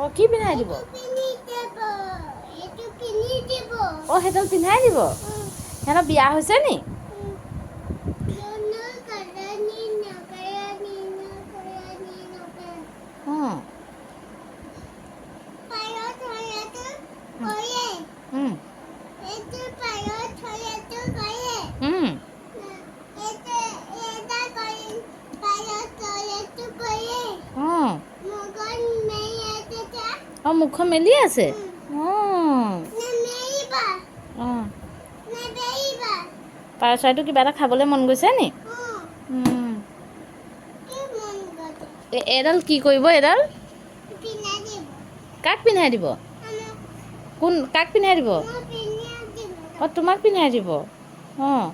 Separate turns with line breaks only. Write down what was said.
অঁ কি পিন্ধাই দিব? অঁ সেইডাল পিন্ধাই দিব। সিহঁতৰ বিয়া হৈছে নি? অঁ অঁ অঁ মুখখন মেলি আছে। অঁ অঁ পাৰ চৰাইটো কিবা এটা খাবলৈ মন গৈছে নি? এডাল কি কৰিব এডাল? কাক পিন্ধাই দিব? কোন কাক পিন্ধাই দিব? অঁ তোমাক পিন্ধাই দিব। অঁ